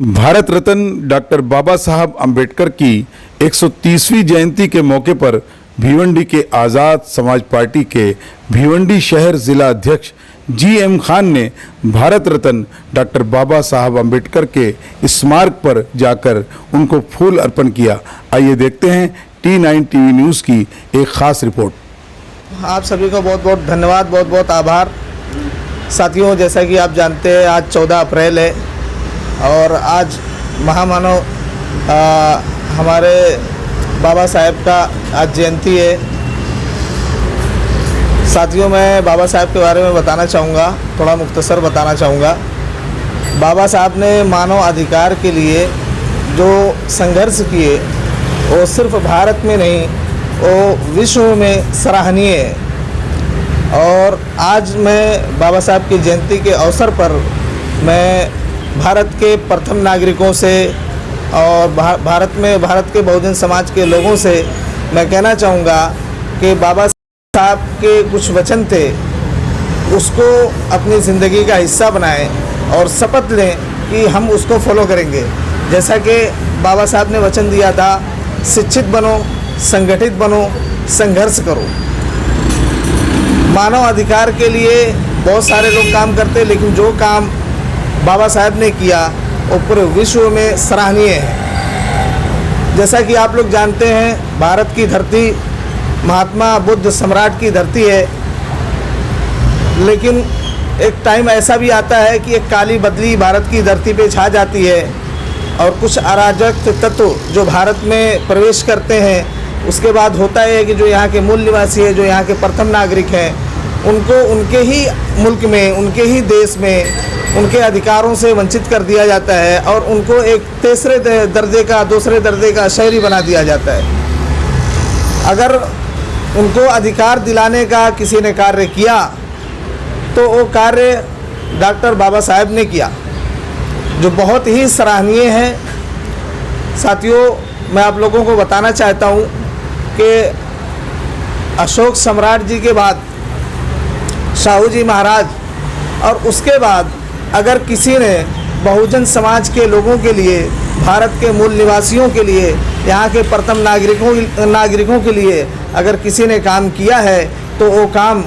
Bharat Ratna doctor बाबा साहब अम्बेडकर की 130वीं जयंती के मौके पर भिवंडी के आज़ाद समाज पार्टी के भिवंडी शहर जिला अध्यक्ष जी.एम. खान ने भारत रत्न डॉक्टर बाबा साहब अम्बेडकर के स्मारक पर जाकर उनको फूल अर्पण किया। आइए देखते हैं T9 टीवी न्यूज़ की एक ख़ास रिपोर्ट। आप सभी को बहुत बहुत धन्यवाद, बहुत बहुत आभार। साथियों, जैसा कि आप जानते हैं आज 14 अप्रैल है और आज महामानव हमारे बाबा साहेब का आज जयंती है। साथियों, मैं बाबा साहब के बारे में बताना चाहूँगा, थोड़ा मुख्तसर बताना चाहूँगा। बाबा साहब ने मानव अधिकार के लिए जो संघर्ष किए वो सिर्फ भारत में नहीं, वो विश्व में सराहनीय है। और आज मैं बाबा साहब की जयंती के अवसर पर मैं भारत के प्रथम नागरिकों से और भारत के बहुजन समाज के लोगों से मैं कहना चाहूँगा कि बाबा साहब के कुछ वचन थे, उसको अपनी ज़िंदगी का हिस्सा बनाएं और शपथ लें कि हम उसको फॉलो करेंगे। जैसा कि बाबा साहब ने वचन दिया था, शिक्षित बनो, संगठित बनो, संघर्ष करो। मानव अधिकार के लिए बहुत सारे लोग काम करते हैं, लेकिन जो काम बाबा साहब ने किया वो पूरे विश्व में सराहनीय है। जैसा कि आप लोग जानते हैं, भारत की धरती महात्मा बुद्ध सम्राट की धरती है, लेकिन एक टाइम ऐसा भी आता है कि एक काली बदली भारत की धरती पे छा जाती है और कुछ अराजक तत्व जो भारत में प्रवेश करते हैं। उसके बाद होता है कि जो यहाँ के मूल निवासी है, जो यहाँ के प्रथम नागरिक हैं, उनको उनके ही मुल्क में, उनके ही देश में उनके अधिकारों से वंचित कर दिया जाता है और उनको एक तीसरे दर्जे का, दूसरे दर्जे का शहरी बना दिया जाता है। अगर उनको अधिकार दिलाने का किसी ने कार्य किया तो वो कार्य डॉक्टर बाबा साहब ने किया, जो बहुत ही सराहनीय है। साथियों, मैं आप लोगों को बताना चाहता हूँ कि अशोक सम्राट जी के बाद शाहू जी महाराज और उसके बाद अगर किसी ने बहुजन समाज के लोगों के लिए, भारत के मूल निवासियों के लिए, यहाँ के प्रथम नागरिकों के लिए अगर किसी ने काम किया है तो वो काम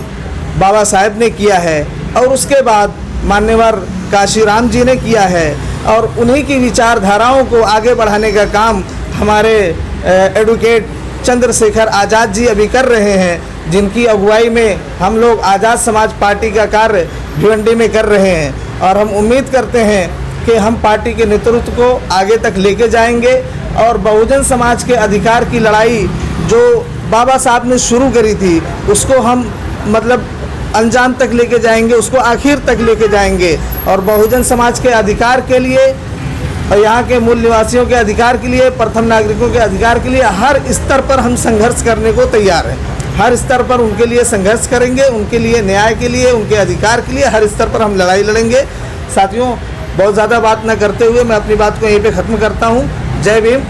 बाबा साहब ने किया है। और उसके बाद मान्यवर काशीराम जी ने किया है और उन्हीं की विचारधाराओं को आगे बढ़ाने का काम हमारे एडवोकेट चंद्रशेखर आज़ाद जी अभी कर रहे हैं, जिनकी अगुवाई में हम लोग आज़ाद समाज पार्टी का कार्य भिवंडी में कर रहे हैं। और हम उम्मीद करते हैं कि हम पार्टी के नेतृत्व को आगे तक लेके जाएंगे और बहुजन समाज के अधिकार की लड़ाई जो बाबा साहब ने शुरू करी थी उसको हम अंजाम तक लेके जाएंगे, उसको आखिर तक लेके जाएंगे। और बहुजन समाज के अधिकार के लिए और यहाँ के मूल निवासियों के अधिकार के लिए, प्रथम नागरिकों के अधिकार के लिए हर स्तर पर हम संघर्ष करने को तैयार हैं। हर स्तर पर उनके लिए संघर्ष करेंगे, उनके लिए न्याय के लिए, उनके अधिकार के लिए हर स्तर पर हम लड़ाई लड़ेंगे। साथियों, बहुत ज़्यादा बात न करते हुए मैं अपनी बात को यहीं पे ख़त्म करता हूँ। जय भीम,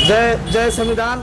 जय संविधान।